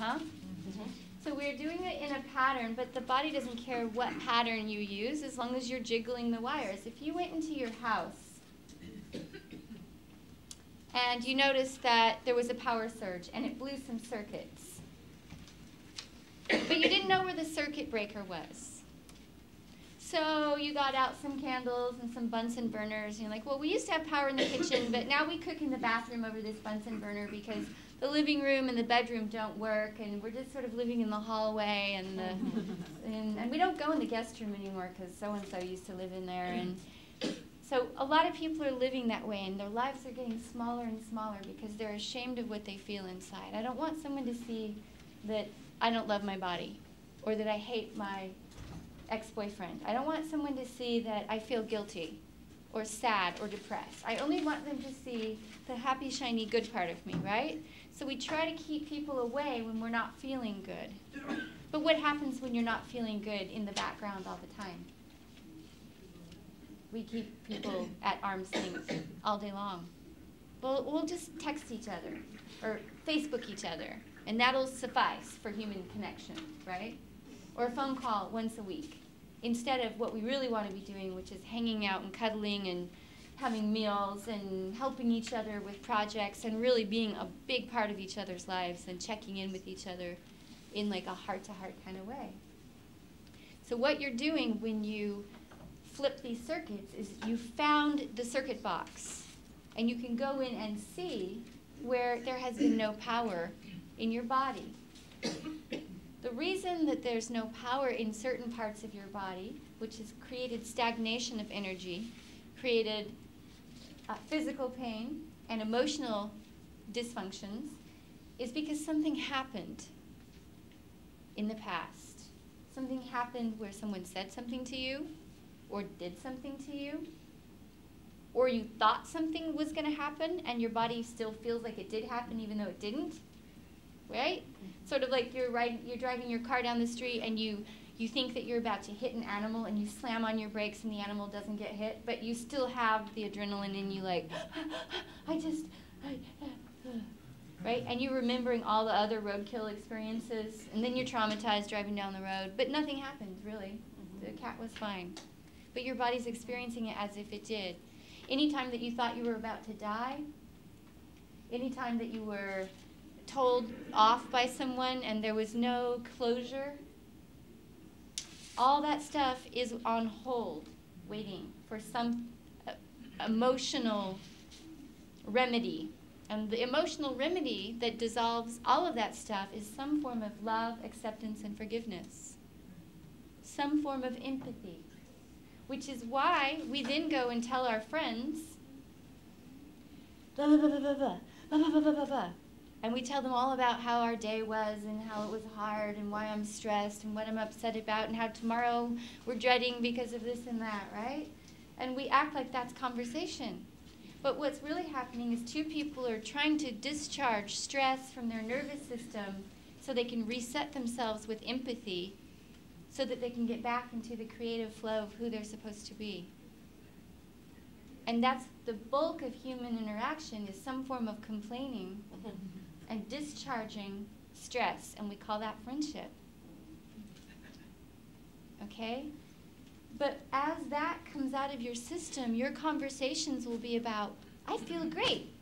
huh? So we're doing it in a pattern, but the body doesn't care what pattern you use as long as you're jiggling the wires. If you went into your house and you noticed that there was a power surge and it blew some circuits, but you didn't know where the circuit breaker was. So you got out some candles and some Bunsen burners, and you're like, well, we used to have power in the kitchen, but now we cook in the bathroom over this Bunsen burner because the living room and the bedroom don't work, and we're just sort of living in the hallway, and we don't go in the guest room anymore because so-and-so used to live in there. And so a lot of people are living that way, and their lives are getting smaller and smaller because they're ashamed of what they feel inside. I don't want someone to see that I don't love my body or that I hate my ex-boyfriend. I don't want someone to see that I feel guilty or sad or depressed. I only want them to see the happy, shiny, good part of me, right? So we try to keep people away when we're not feeling good. But what happens when you're not feeling good in the background all the time? We keep people at arm's length all day long. Well, we'll just text each other or Facebook each other, and that'll suffice for human connection, right? Or a phone call once a week, instead of what we really want to be doing, which is hanging out and cuddling and having meals and helping each other with projects and really being a big part of each other's lives and checking in with each other in like a heart-to-heart kind of way. So what you're doing when you flip these circuits is you found the circuit box, and you can go in and see where there has been no power in your body. The reason that there's no power in certain parts of your body, which has created stagnation of energy, created physical pain and emotional dysfunctions, is because something happened in the past. Something happened where someone said something to you, or did something to you, or you thought something was going to happen and your body still feels like it did happen even though it didn't. Right? Sort of like you're driving your car down the street and you think that you're about to hit an animal and you slam on your brakes and the animal doesn't get hit, but you still have the adrenaline in you like, right? And you're remembering all the other roadkill experiences, and then you're traumatized driving down the road, but nothing happened, really. The cat was fine. But your body's experiencing it as if it did. Anytime that you thought you were about to die, anytime that you were told off by someone and there was no closure, all that stuff is on hold, waiting for some emotional remedy. And the emotional remedy that dissolves all of that stuff is some form of love, acceptance, and forgiveness. Some form of empathy. Which is why we then go and tell our friends, blah, blah, blah, blah, blah, blah, blah, blah, blah, blah, blah. And we tell them all about how our day was and how it was hard and why I'm stressed and what I'm upset about and how tomorrow we're dreading because of this and that, right? And we act like that's conversation. But what's really happening is two people are trying to discharge stress from their nervous system so they can reset themselves with empathy so that they can get back into the creative flow of who they're supposed to be. And that's the bulk of human interaction, is some form of complaining and discharging stress, and we call that friendship. Okay? But as that comes out of your system, your conversations will be about, I feel great.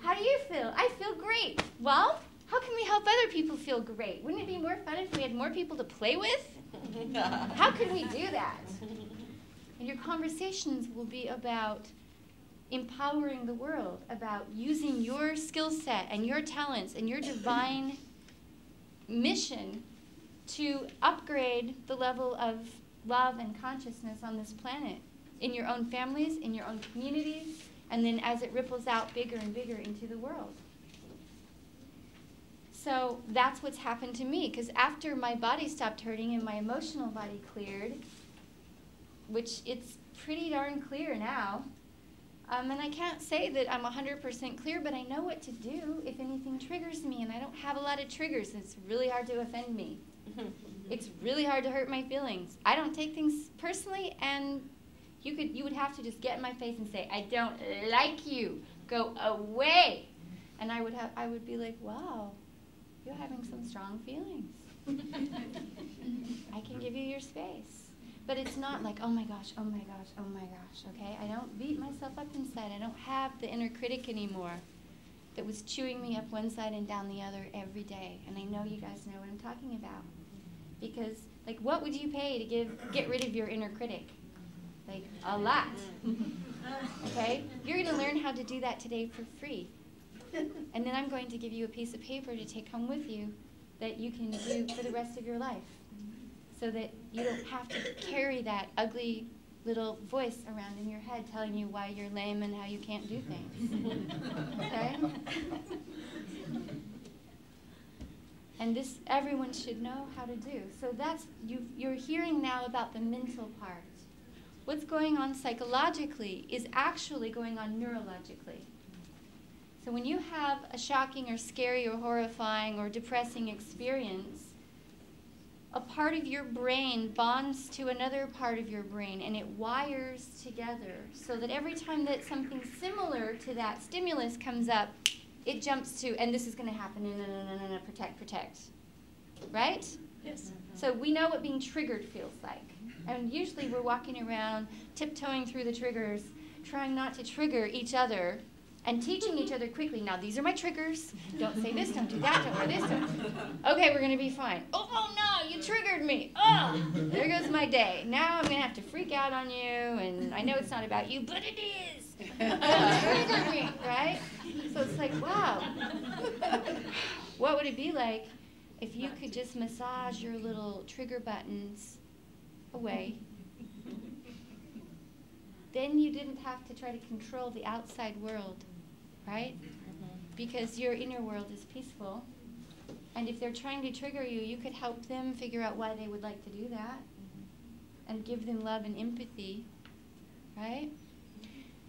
How do you feel? I feel great. Well, how can we help other people feel great? Wouldn't it be more fun if we had more people to play with? How could we do that? And your conversations will be about empowering the world, about using your skill set and your talents and your divine mission to upgrade the level of love and consciousness on this planet, in your own families, in your own communities, and then as it ripples out bigger and bigger into the world. So that's what's happened to me, because after my body stopped hurting and my emotional body cleared, which it's pretty darn clear now, and I can't say that I'm 100% clear, but I know what to do if anything triggers me, and I don't have a lot of triggers, and it's really hard to offend me. It's really hard to hurt my feelings. I don't take things personally, and you would have to just get in my face and say, I don't like you. Go away. And I would be like, wow, you're having some strong feelings. I can give you your space. But it's not like, oh my gosh, oh my gosh, oh my gosh, okay? I don't beat myself up inside. I don't have the inner critic anymore that was chewing me up one side and down the other every day. And I know you guys know what I'm talking about. Because, like, what would you pay to get rid of your inner critic? Like, a lot. Okay? You're going to learn how to do that today for free. And then I'm going to give you a piece of paper to take home with you that you can do for the rest of your life, so that you don't have to carry that ugly little voice around in your head telling you why you're lame and how you can't do things. Okay? And this everyone should know how to do. So that's, you're hearing now about the mental part. What's going on psychologically is actually going on neurologically. So when you have a shocking or scary or horrifying or depressing experience, a part of your brain bonds to another part of your brain, and it wires together so that every time that something similar to that stimulus comes up, it jumps to, and this is going to happen, no, protect. Right? Yes. So we know what being triggered feels like. And usually we're walking around, tiptoeing through the triggers, trying not to trigger each other, and teaching each other quickly. Now, these are my triggers. Don't say this, don't do that, don't do this. Okay, we're going to be fine. Oh, no, you triggered me. Oh, there goes my day. Now I'm going to have to freak out on you, and I know it's not about you, but it is. You triggered me, right? So it's like, wow. What would it be like if you could just massage your little trigger buttons away? Then you didn't have to try to control the outside world, right? Because your inner world is peaceful. And if they're trying to trigger you, you could help them figure out why they would like to do that and give them love and empathy, right?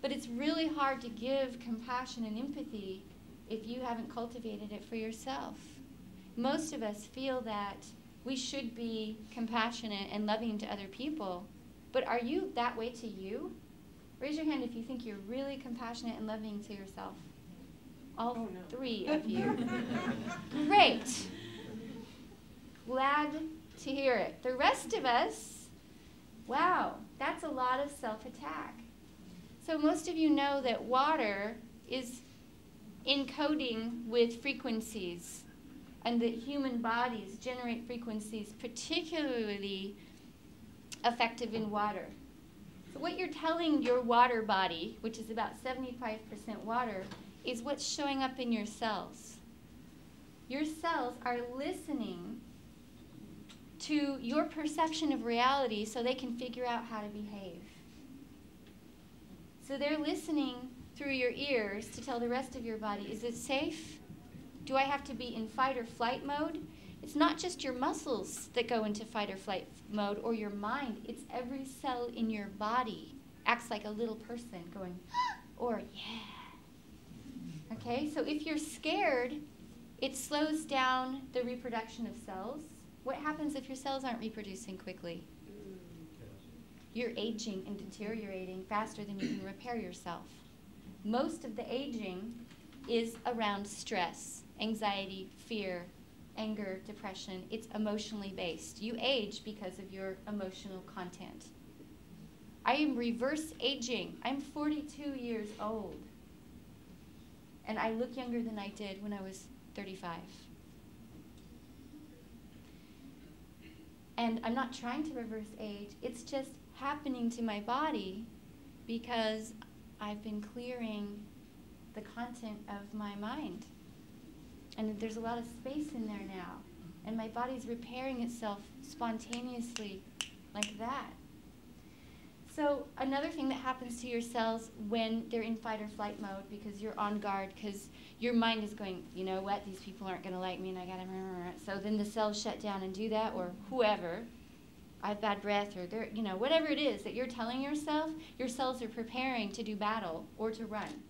But it's really hard to give compassion and empathy if you haven't cultivated it for yourself. Most of us feel that we should be compassionate and loving to other people, but are you that way to you? Raise your hand if you think you're really compassionate and loving to yourself. All three of you. Great. Glad to hear it. The rest of us, wow, that's a lot of self-attack. So most of you know that water is encoding with frequencies, and that human bodies generate frequencies particularly effective in water. So what you're telling your water body, which is about 75% water, is what's showing up in your cells. Your cells are listening to your perception of reality so they can figure out how to behave. So they're listening through your ears to tell the rest of your body, is it safe? Do I have to be in fight or flight mode? It's not just your muscles that go into fight or flight mode or your mind. It's every cell in your body acts like a little person going, or yeah. Okay, so if you're scared, it slows down the reproduction of cells. What happens if your cells aren't reproducing quickly? You're aging and deteriorating faster than you can repair yourself. Most of the aging is around stress, anxiety, fear, anger, depression. It's emotionally based. You age because of your emotional content. I am reverse aging. I'm 42 years old. And I look younger than I did when I was 35. And I'm not trying to reverse age. It's just happening to my body because I've been clearing the content of my mind. And there's a lot of space in there now. And my body's repairing itself spontaneously like that. So another thing that happens to your cells when they're in fight or flight mode, because you're on guard, because your mind is going, you know what, these people aren't going to like me and I got to... So then the cells shut down and do that, or whoever. I have bad breath, or they're, you know, whatever it is that you're telling yourself, your cells are preparing to do battle or to run.